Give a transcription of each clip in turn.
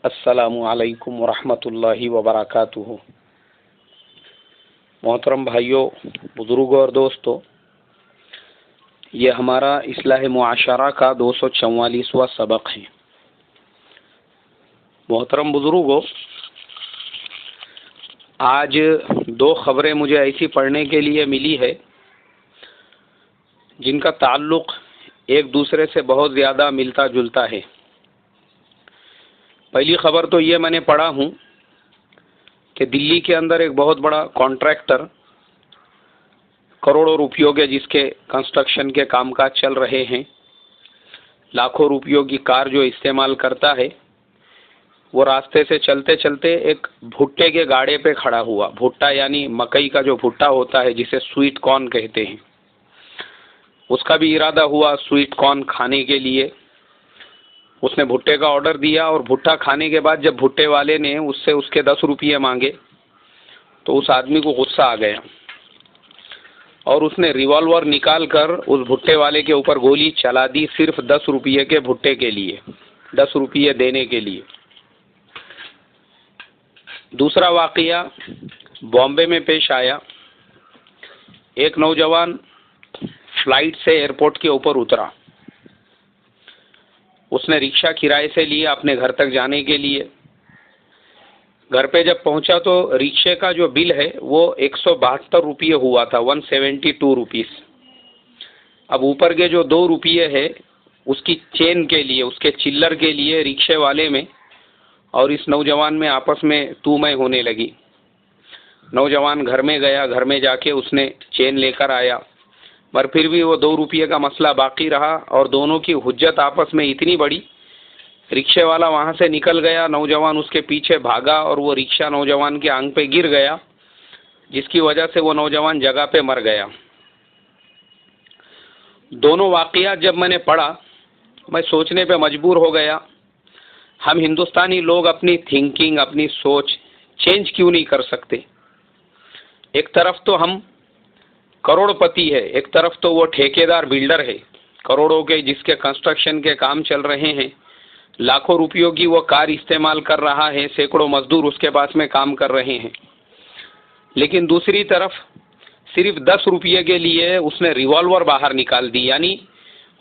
अस्सलामु अलैकुम वरहमतुल्लाहि वबरकातुहू। मोहतरम भाइयों, बुजुर्गों और दोस्तों, ये हमारा इस्लाह मुआशरा का 244वां सबक है। मोहतरम बुजुर्गों, आज दो खबरें मुझे ऐसी पढ़ने के लिए मिली है जिनका ताल्लुक एक दूसरे से बहुत ज़्यादा मिलता जुलता है। पहली खबर तो ये मैंने पढ़ा हूँ कि दिल्ली के अंदर एक बहुत बड़ा कॉन्ट्रैक्टर करोड़ों रुपयों के जिसके कंस्ट्रक्शन के कामकाज चल रहे हैं, लाखों रुपयों की कार जो इस्तेमाल करता है, वो रास्ते से चलते चलते एक भुट्टे के गाड़े पे खड़ा हुआ। भुट्टा यानी मकई का जो भुट्टा होता है जिसे स्वीट कॉर्न कहते हैं, उसका भी इरादा हुआ स्वीट कॉर्न खाने के लिए। उसने भुट्टे का ऑर्डर दिया और भुट्टा खाने के बाद जब भुट्टे वाले ने उससे उसके 10 रुपये मांगे तो उस आदमी को गुस्सा आ गया और उसने रिवॉल्वर निकाल कर उस भुट्टे वाले के ऊपर गोली चला दी, सिर्फ 10 रुपये के भुट्टे के लिए, 10 रुपये देने के लिए। दूसरा वाकया बॉम्बे में पेश आया। एक नौजवान फ्लाइट से एयरपोर्ट के ऊपर उतरा। उसने रिक्शा किराए से लिया अपने घर तक जाने के लिए। घर पे जब पहुंचा तो रिक्शे का जो बिल है वो 172 रुपये हुआ था, 172 रुपीस। अब ऊपर के जो 2 रुपये है उसकी चेन के लिए, उसके चिल्लर के लिए रिक्शे वाले में और इस नौजवान में आपस में तू मैं होने लगी। नौजवान घर में गया, घर में जाके उसने चेन लेकर आया, पर फिर भी वो 2 रुपये का मसला बाकी रहा और दोनों की हुज्जत आपस में इतनी बड़ी। रिक्शे वाला वहाँ से निकल गया, नौजवान उसके पीछे भागा और वो रिक्शा नौजवान के आंग पे गिर गया, जिसकी वजह से वो नौजवान जगह पे मर गया। दोनों वाकयात जब मैंने पढ़ा, मैं सोचने पे मजबूर हो गया, हम हिंदुस्तानी लोग अपनी थिंकिंग, अपनी सोच चेंज क्यों नहीं कर सकते। एक तरफ तो हम करोड़पति है, एक तरफ तो वो ठेकेदार बिल्डर है, करोड़ों के जिसके कंस्ट्रक्शन के काम चल रहे हैं, लाखों रुपयों की वो कार इस्तेमाल कर रहा है, सैकड़ों मजदूर उसके पास में काम कर रहे हैं। लेकिन दूसरी तरफ सिर्फ 10 रुपये के लिए उसने रिवॉल्वर बाहर निकाल दी, यानी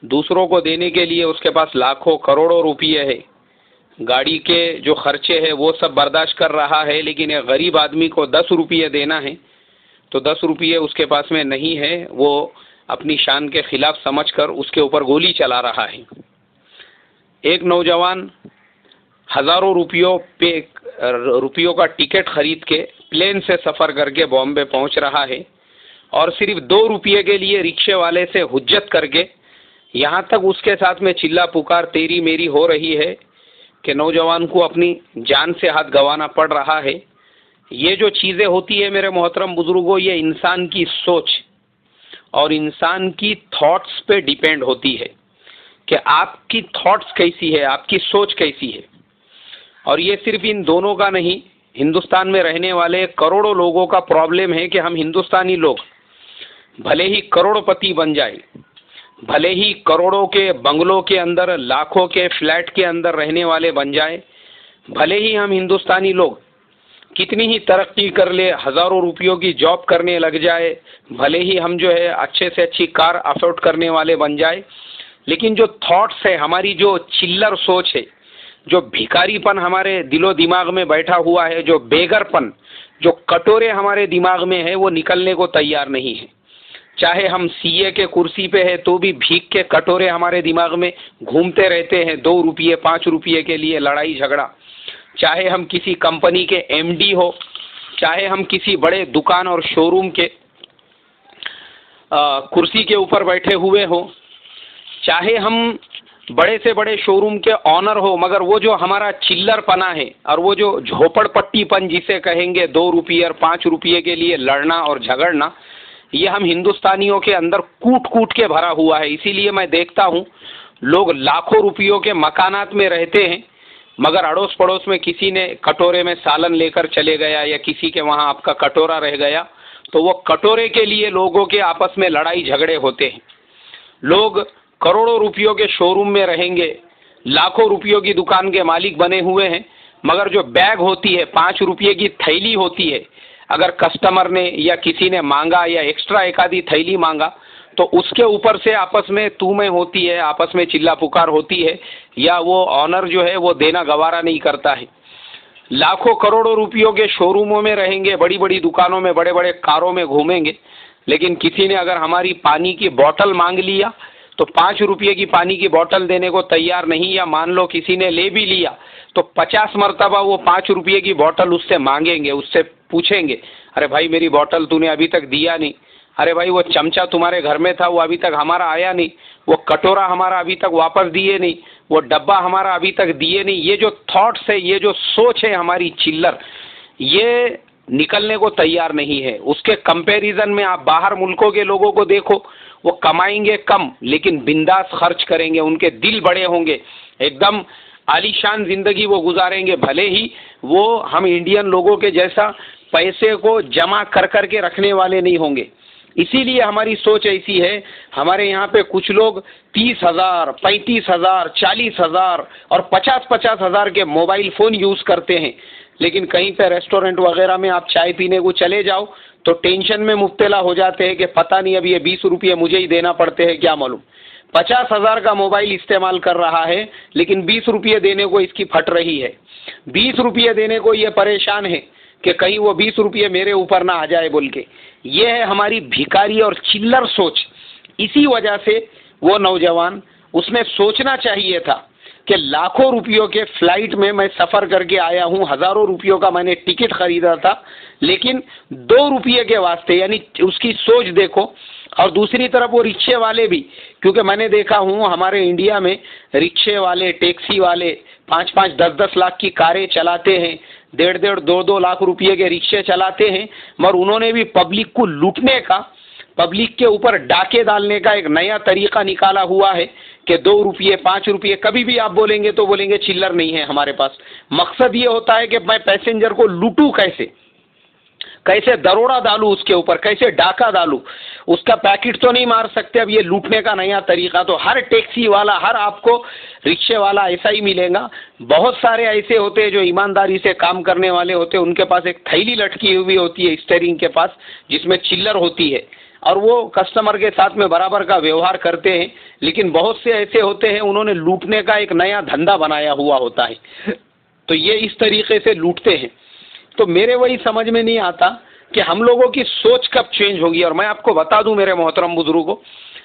दूसरों को देने के लिए उसके पास लाखों करोड़ों रुपये है। गाड़ी के जो खर्चे हैं वो सब बर्दाश्त कर रहा है, लेकिन एक गरीब आदमी को 10 रुपये देना है तो 10 रुपये उसके पास में नहीं है। वो अपनी शान के खिलाफ समझकर उसके ऊपर गोली चला रहा है। एक नौजवान हजारों रुपयों का टिकट खरीद के प्लेन से सफ़र करके बॉम्बे पहुंच रहा है और सिर्फ 2 रुपये के लिए रिक्शे वाले से हुज्जत करके यहाँ तक उसके साथ में चिल्ला पुकार तेरी मेरी हो रही है कि नौजवान को अपनी जान से हाथ गंवाना पड़ रहा है। ये जो चीज़ें होती है मेरे मोहतरम बुजुर्गों, ये इंसान की सोच और इंसान की थॉट्स पे डिपेंड होती है कि आपकी थॉट्स कैसी है, आपकी सोच कैसी है। और ये सिर्फ इन दोनों का नहीं, हिंदुस्तान में रहने वाले करोड़ों लोगों का प्रॉब्लम है कि हम हिंदुस्तानी लोग भले ही करोड़पति बन जाए, भले ही करोड़ों के बंगलों के अंदर, लाखों के फ्लैट के अंदर रहने वाले बन जाए, भले ही हम हिंदुस्तानी लोग कितनी ही तरक्की कर ले, हजारों रुपयों की जॉब करने लग जाए, भले ही हम जो है अच्छे से अच्छी कार अफोर्ड करने वाले बन जाए, लेकिन जो थॉट्स है, हमारी जो चिल्लर सोच है, जो भिखारीपन हमारे दिलो दिमाग में बैठा हुआ है, जो बेगरपन, जो कटोरे हमारे दिमाग में है, वो निकलने को तैयार नहीं है। चाहे हम सीए के कुर्सी पे है तो भी भीख के कटोरे हमारे दिमाग में घूमते रहते हैं, 2 रुपये 5 रुपये के लिए लड़ाई झगड़ा। चाहे हम किसी कंपनी के एमडी हो, चाहे हम किसी बड़े दुकान और शोरूम के कुर्सी के ऊपर बैठे हुए हो, चाहे हम बड़े से बड़े शोरूम के ऑनर हो, मगर वो जो हमारा चिल्लरपना है और वो जो झोपड़पट्टीपन जिसे कहेंगे, 2 रुपये और 5 रुपये के लिए लड़ना और झगड़ना, ये हम हिंदुस्तानियों के अंदर कूट कूट के भरा हुआ है। इसीलिए मैं देखता हूँ लोग लाखों रुपयों के मकानात में रहते हैं, मगर अड़ोस पड़ोस में किसी ने कटोरे में सालन लेकर चले गया या किसी के वहाँ आपका कटोरा रह गया तो वो कटोरे के लिए लोगों के आपस में लड़ाई झगड़े होते हैं। लोग करोड़ों रुपयों के शोरूम में रहेंगे, लाखों रुपयों की दुकान के मालिक बने हुए हैं, मगर जो बैग होती है, 5 रुपये की थैली होती है, अगर कस्टमर ने या किसी ने मांगा या एक्स्ट्रा एक आधी थैली मांगा तो उसके ऊपर से आपस में तू मैं होती है, आपस में चिल्ला पुकार होती है, या वो ऑनर जो है वो देना गवारा नहीं करता है। लाखों करोड़ों रुपयों के शोरूमों में रहेंगे, बड़ी बड़ी दुकानों में, बड़े बड़े कारों में घूमेंगे, लेकिन किसी ने अगर हमारी पानी की बोतल मांग लिया तो 5 रुपये की पानी की बोतल देने को तैयार नहीं, या मान लो किसी ने ले भी लिया तो 50 मरतबा वो 5 रुपये की बोतल उससे मांगेंगे, उससे पूछेंगे, अरे भाई मेरी बोतल तूने अभी तक दिया नहीं, अरे भाई वो चमचा तुम्हारे घर में था वो अभी तक हमारा आया नहीं, वो कटोरा हमारा अभी तक वापस दिए नहीं, वो डब्बा हमारा अभी तक दिए नहीं। ये जो थॉट्स है, ये जो सोच है हमारी चिल्लर, ये निकलने को तैयार नहीं है। उसके कंपैरिजन में आप बाहर मुल्कों के लोगों को देखो, वो कमाएंगे कम लेकिन बिंदास खर्च करेंगे, उनके दिल बड़े होंगे, एकदम आलीशान जिंदगी वो गुजारेंगे, भले ही वो हम इंडियन लोगों के जैसा पैसे को जमा कर कर के रखने वाले नहीं होंगे। इसीलिए हमारी सोच ऐसी है। हमारे यहाँ पे कुछ लोग 30,000, 35,000, 40,000 और 50-50 हज़ार के मोबाइल फ़ोन यूज़ करते हैं, लेकिन कहीं पे रेस्टोरेंट वगैरह में आप चाय पीने को चले जाओ तो टेंशन में मुब्तला हो जाते हैं कि पता नहीं अब ये 20 रुपये मुझे ही देना पड़ते हैं, क्या मालूम। 50,000 का मोबाइल इस्तेमाल कर रहा है लेकिन 20 रुपये देने को इसकी फट रही है, 20 रुपये देने को ये परेशान है कि कहीं वो 20 रुपये मेरे ऊपर ना आ जाए बोल के। ये है हमारी भिखारी और चिल्लर सोच। इसी वजह से वो नौजवान, उसने सोचना चाहिए था कि लाखों रुपयों के फ्लाइट में मैं सफ़र करके आया हूँ, हज़ारों रुपयों का मैंने टिकट खरीदा था, लेकिन 2 रुपये के वास्ते, यानी उसकी सोच देखो। और दूसरी तरफ वो रिक्शे वाले भी, क्योंकि मैंने देखा हूँ हमारे इंडिया में रिक्शे वाले, टैक्सी वाले 5-5, 10-10 लाख की कारें चलाते हैं, 1.5-1.5, 2-2 लाख रुपये के रिक्शे चलाते हैं, मगर उन्होंने भी पब्लिक को लूटने का, पब्लिक के ऊपर डाके डालने का एक नया तरीका निकाला हुआ है कि 2 रुपये, 5 रुपये, कभी भी आप बोलेंगे तो बोलेंगे चिल्लर नहीं है हमारे पास। मकसद ये होता है कि मैं पैसेंजर को लूटूं कैसे, कैसे दरोड़ा डालूं उसके ऊपर, कैसे डाका डालूं। उसका पैकेट तो नहीं मार सकते, अब ये लूटने का नया तरीका। तो हर टैक्सी वाला, हर आपको रिक्शे वाला ऐसा ही मिलेगा। बहुत सारे ऐसे होते हैं जो ईमानदारी से काम करने वाले होते हैं, उनके पास एक थैली लटकी हुई होती है स्टीयरिंग के पास जिसमें चिल्लर होती है, और वो कस्टमर के साथ में बराबर का व्यवहार करते हैं। लेकिन बहुत से ऐसे होते हैं उन्होंने लूटने का एक नया धंधा बनाया हुआ होता है, तो ये इस तरीके से लूटते हैं। तो मेरे वही समझ में नहीं आता कि हम लोगों की सोच कब चेंज होगी। और मैं आपको बता दूं मेरे मोहतरम बुजुर्गों,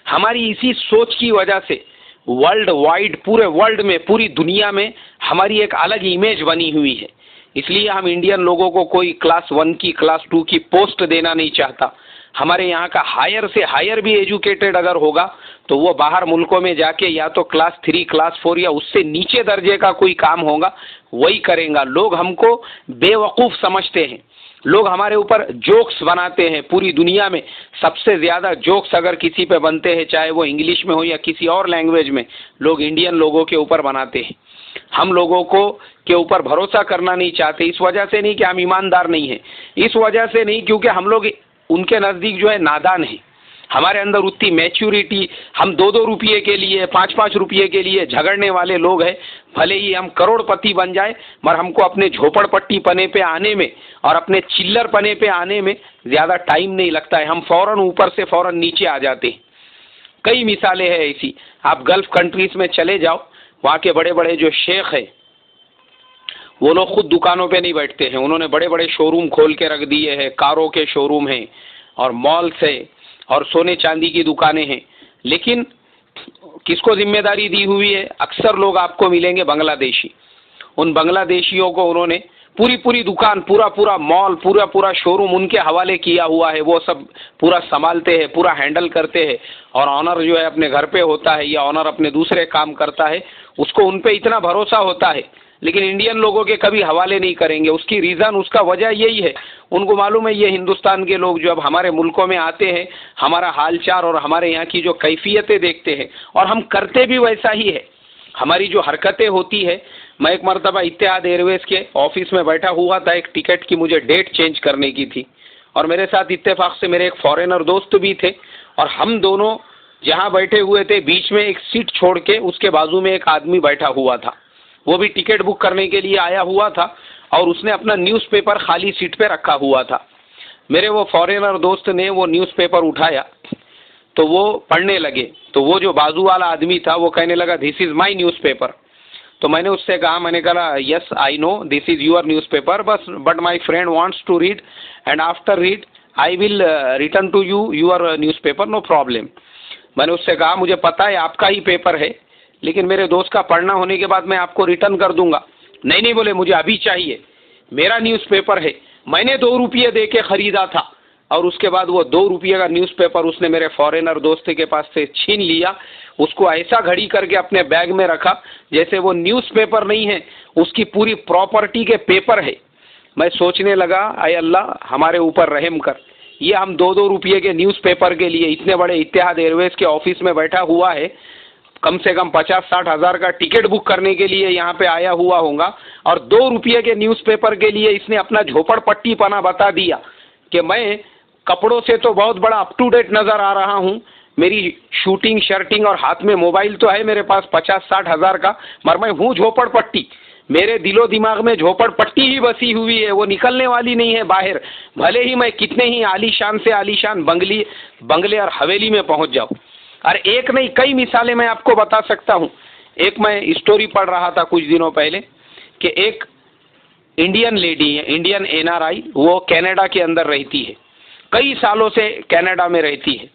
हमारी इसी सोच की वजह से वर्ल्ड वाइड, पूरे वर्ल्ड में, पूरी दुनिया में हमारी एक अलग इमेज बनी हुई है। इसलिए हम इंडियन लोगों को कोई क्लास 1 की, क्लास 2 की पोस्ट देना नहीं चाहता। हमारे यहाँ का हायर से हायर भी एजुकेटेड अगर होगा तो वो बाहर मुल्कों में जाके या तो क्लास 3, क्लास 4 या उससे नीचे दर्जे का कोई काम होगा वही करेगा। लोग हमको बेवकूफ़ समझते हैं, लोग हमारे ऊपर जोक्स बनाते हैं। पूरी दुनिया में सबसे ज़्यादा जोक्स अगर किसी पे बनते हैं, चाहे वो इंग्लिश में हो या किसी और लैंग्वेज में, लोग इंडियन लोगों के ऊपर बनाते हैं। हम लोगों को के ऊपर भरोसा करना नहीं चाहते। इस वजह से नहीं कि हम ईमानदार नहीं हैं, इस वजह से नहीं क्योंकि हम लोग उनके नज़दीक जो है नादान है। हमारे अंदर उतनी मैच्योरिटी, हम 2-2 रुपये के लिए, 5-5 रुपये के लिए झगड़ने वाले लोग हैं। भले ही हम करोड़पति बन जाए, मगर हमको अपने झोपड़पट्टी पने पे आने में और अपने चिल्लर पने पे आने में ज़्यादा टाइम नहीं लगता है। हम फ़ौरन ऊपर से फ़ौरन नीचे आ जाते हैं। कई मिसालें हैं ऐसी। आप गल्फ़ कंट्रीज़ में चले जाओ, वहाँ के बड़े बड़े जो शेख हैं वो लोग खुद दुकानों पे नहीं बैठते हैं, उन्होंने बड़े बड़े शोरूम खोल के रख दिए हैं, कारों के शोरूम हैं और मॉल्स है और सोने चांदी की दुकानें हैं। लेकिन किसको जिम्मेदारी दी हुई है? अक्सर लोग आपको मिलेंगे बांग्लादेशी। उन बांग्लादेशियों को उन्होंने पूरी दुकान, पूरा मॉल, पूरा शोरूम उनके हवाले किया हुआ है। वो सब पूरा संभालते हैं, पूरा हैंडल करते हैं। और ऑनर जो है अपने घर पे होता है या ऑनर अपने दूसरे काम करता है, उसको उन पे इतना भरोसा होता है। लेकिन इंडियन लोगों के कभी हवाले नहीं करेंगे। उसकी रीज़न, उसका वजह यही है, उनको मालूम है ये हिंदुस्तान के लोग जो अब हमारे मुल्कों में आते हैं, हमारा हालचाल और हमारे यहाँ की जो कैफियतें देखते हैं, और हम करते भी वैसा ही है। हमारी जो हरकतें होती है, मैं एक मरतबा इत्तेहाद एयरवेज़ के ऑफिस में बैठा हुआ था, एक टिकट की मुझे डेट चेंज करने की थी, और मेरे साथ इत्तेफाक से मेरे एक फॉरेनर दोस्त भी थे, और हम दोनों जहाँ बैठे हुए थे बीच में एक सीट छोड़ के उसके बाजू में एक आदमी बैठा हुआ था। वो भी टिकट बुक करने के लिए आया हुआ था और उसने अपना न्यूज़पेपर खाली सीट पे रखा हुआ था। मेरे वो फॉरेनर दोस्त ने वो न्यूज़पेपर उठाया तो वो पढ़ने लगे, तो वो जो बाजू वाला आदमी था वो कहने लगा दिस इज़ माई न्यूज़पेपर। तो मैंने उससे कहा, मैंने कहा yes I know this is your newspaper but my friend wants to read and after read I will return to you your newspaper, no problem. मैंने उससे कहा मुझे पता है आपका ही पेपर है, लेकिन मेरे दोस्त का पढ़ना होने के बाद मैं आपको रिटर्न कर दूंगा। नहीं नहीं बोले, मुझे अभी चाहिए, मेरा न्यूज़पेपर है, मैंने 2 रुपये दे के ख़रीदा था। और उसके बाद वो 2 रुपये का न्यूज़पेपर उसने मेरे फॉरेनर दोस्त के पास से छीन लिया, उसको ऐसा घड़ी करके अपने बैग में रखा जैसे वो न्यूज़पेपर नहीं है, उसकी पूरी प्रॉपर्टी के पेपर है। मैं सोचने लगा, अय अल्लाह हमारे ऊपर रहम कर, ये हम 2-2 रुपये के न्यूज़पेपर के लिए इतने बड़े इत्तेहाद एयरवेज के ऑफिस में बैठा हुआ है, कम से कम 50-60 हज़ार का टिकट बुक करने के लिए यहाँ पे आया हुआ होगा, और 2 रुपये के न्यूज़पेपर के लिए इसने अपना झोपड़पट्टी पना बता दिया कि मैं कपड़ों से तो बहुत बड़ा अप टू डेट नज़र आ रहा हूँ, मेरी शूटिंग शर्टिंग और हाथ में मोबाइल तो है मेरे पास 50-60 हज़ार का, मगर मैं हूँ झोपड़पट्टी, मेरे दिलो दिमाग में झोपड़पट्टी ही बसी हुई है, वो निकलने वाली नहीं है बाहर, भले ही मैं कितने ही आलीशान से आलीशान बंगले और हवेली में पहुँच जाऊँ। और एक नहीं कई मिसालें मैं आपको बता सकता हूँ। एक मैं स्टोरी पढ़ रहा था कुछ दिनों पहले कि एक इंडियन लेडी है, इंडियन NRI, वो कनाडा के अंदर रहती है, कई सालों से कनाडा में रहती है।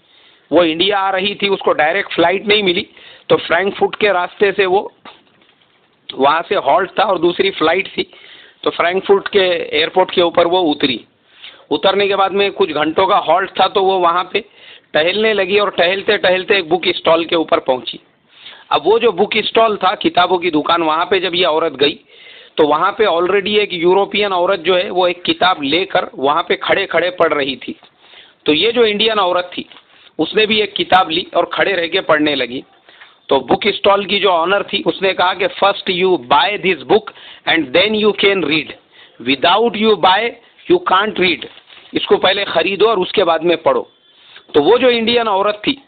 वो इंडिया आ रही थी, उसको डायरेक्ट फ्लाइट नहीं मिली, तो फ्रैंकफर्ट के रास्ते से वो वहाँ से हॉल्ट था और दूसरी फ्लाइट थी, तो फ्रैंकफर्ट के एयरपोर्ट के ऊपर वो उतरी। उतरने के बाद में कुछ घंटों का हॉल्ट था, तो वो वहाँ पे टहलने लगी और टहलते टहलते एक बुक स्टॉल के ऊपर पहुँची। अब वो जो बुक स्टॉल था, किताबों की दुकान, वहाँ पे जब ये औरत गई तो वहाँ पे ऑलरेडी एक यूरोपियन औरत जो है वो एक किताब लेकर वहाँ पे खड़े खड़े पढ़ रही थी। तो ये जो इंडियन औरत थी उसने भी एक किताब ली और खड़े रह के पढ़ने लगी। तो बुक स्टॉल की जो ऑनर थी उसने कहा कि first you buy this book and then you can read, without you buy you can't read, इसको पहले खरीदो और उसके बाद में पढ़ो। तो वो जो इंडियन औरत थी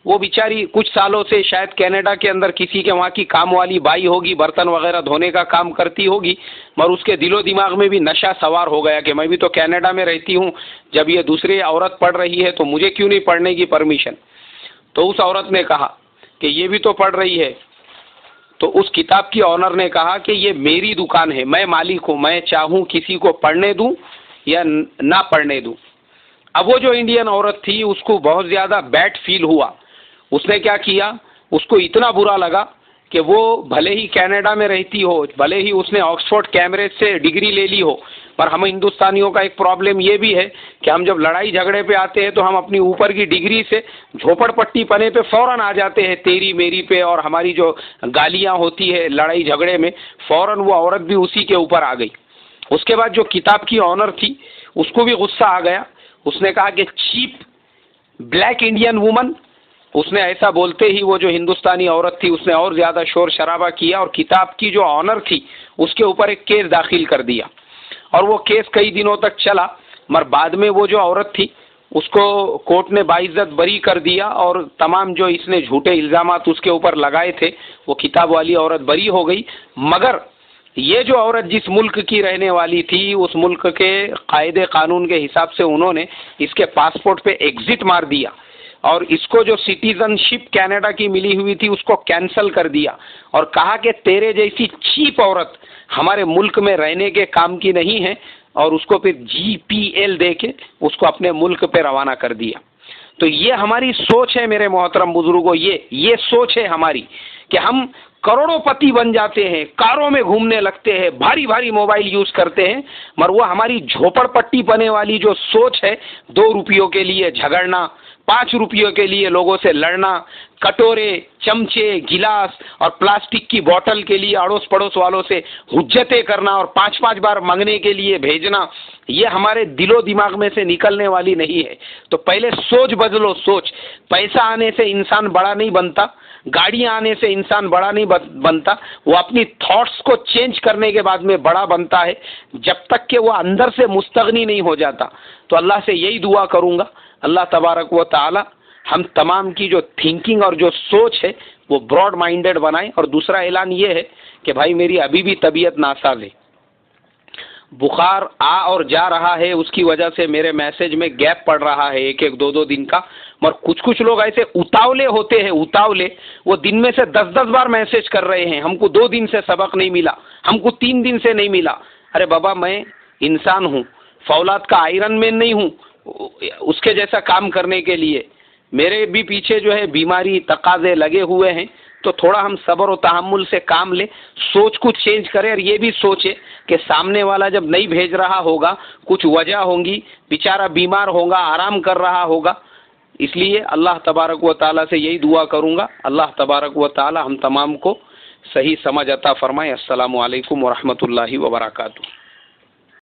वो बेचारी कुछ सालों से शायद कनाडा के अंदर किसी के वहाँ की काम वाली बाई होगी, बर्तन वगैरह धोने का काम करती होगी, मगर उसके दिलो दिमाग में भी नशा सवार हो गया कि मैं भी तो कनाडा में रहती हूँ, जब ये दूसरी औरत पढ़ रही है तो मुझे क्यों नहीं पढ़ने की परमिशन। तो उस औरत ने कहा कि ये भी तो पढ़ रही है। तो उस किताब की ऑनर ने कहा कि ये मेरी दुकान है, मैं मालिक हूँ, मैं चाहूँ किसी को पढ़ने दूँ या ना पढ़ने दूँ। अब वो जो इंडियन औरत थी उसको बहुत ज़्यादा बैड फील हुआ। उसने क्या किया, उसको इतना बुरा लगा कि वो भले ही कनाडा में रहती हो, भले ही उसने ऑक्सफोर्ड कैम्ब्रिज से डिग्री ले ली हो, पर हम हिंदुस्तानियों का एक प्रॉब्लम ये भी है कि हम जब लड़ाई झगड़े पे आते हैं तो हम अपनी ऊपर की डिग्री से झोपड़पट्टी पने पे फ़ौरन आ जाते हैं, तेरी मेरी पे, और हमारी जो गालियाँ होती है लड़ाई झगड़े में, फ़ौरन वो औरत भी उसी के ऊपर आ गई। उसके बाद जो किताब की ऑनर थी उसको भी गुस्सा आ गया। उसने कहा कि चीप ब्लैक इंडियन वुमन, उसने ऐसा बोलते ही वो जो हिंदुस्तानी औरत थी उसने और ज़्यादा शोर शराबा किया और किताब की जो ऑनर थी उसके ऊपर एक केस दाखिल कर दिया। और वो केस कई दिनों तक चला, मगर बाद में वो जो औरत थी उसको कोर्ट ने बाइज्जत बरी कर दिया और तमाम जो इसने झूठे इल्ज़ामात उसके ऊपर लगाए थे वो किताब वाली औरत बरी हो गई। मगर ये जो औरत जिस मुल्क की रहने वाली थी उस मुल्क के कायदे कानून के हिसाब से उन्होंने इसके पासपोर्ट पे एग्जिट मार दिया और इसको जो सिटीजनशिप कनाडा की मिली हुई थी उसको कैंसिल कर दिया और कहा कि तेरे जैसी चीप औरत हमारे मुल्क में रहने के काम की नहीं है, और उसको फिर GPL दे के उसको अपने मुल्क पे रवाना कर दिया। तो ये हमारी सोच है मेरे मोहतरम बुजुर्गों, ये सोच है हमारी कि हम करोड़ोंपति बन जाते हैं, कारों में घूमने लगते हैं, भारी भारी मोबाइल यूज करते हैं, मगर वो हमारी झोपड़पट्टी बने वाली जो सोच है, 2 रुपयों के लिए झगड़ना, 5 रुपयों के लिए लोगों से लड़ना, कटोरे, चमचे, गिलास और प्लास्टिक की बोतल के लिए अड़ोस पड़ोस वालों से हुज्जतें करना और 5-5 बार मांगने के लिए भेजना, ये हमारे दिलो दिमाग में से निकलने वाली नहीं है। तो पहले सोच बदलो, सोच। पैसा आने से इंसान बड़ा नहीं बनता, गाड़ियाँ आने से इंसान बड़ा नहीं बनता, वो अपनी थॉट्स को चेंज करने के बाद में बड़ा बनता है, जब तक कि वो अंदर से मुस्तगनी नहीं हो जाता। तो अल्लाह से यही दुआ करूँगा, अल्लाह तबारक व ताला हम तमाम की जो थिंकिंग और जो सोच है वो ब्रॉड माइंडेड बनाएं। और दूसरा ऐलान ये है कि भाई मेरी अभी भी तबीयत नासाज है, बुखार आ और जा रहा है, उसकी वजह से मेरे मैसेज में गैप पड़ रहा है एक एक दो दो दिन का। और कुछ लोग ऐसे उतावले होते हैं, उतावले, वो दिन में से 10-10 बार मैसेज कर रहे हैं, हमको 2 दिन से सबक नहीं मिला, हमको 3 दिन से नहीं मिला। अरे बाबा, मैं इंसान हूँ, फौलाद का आयरन मैन नहीं हूँ उसके जैसा काम करने के लिए। मेरे भी पीछे जो है बीमारी तकाजे लगे हुए हैं। तो थोड़ा हम सब्र और तहम्मुल से काम ले, सोच को चेंज करें और ये भी सोचे कि सामने वाला जब नहीं भेज रहा होगा कुछ वजह होंगी, बेचारा बीमार होगा, आराम कर रहा होगा। इसलिए अल्लाह तबारक व ताला से यही दुआ करूँगा, अल्लाह तबारक व ताला हम तमाम को सही समझ अता फरमाए। अस्सलामु अलैकुम व रहमतुल्लाहि व बरकातुहू।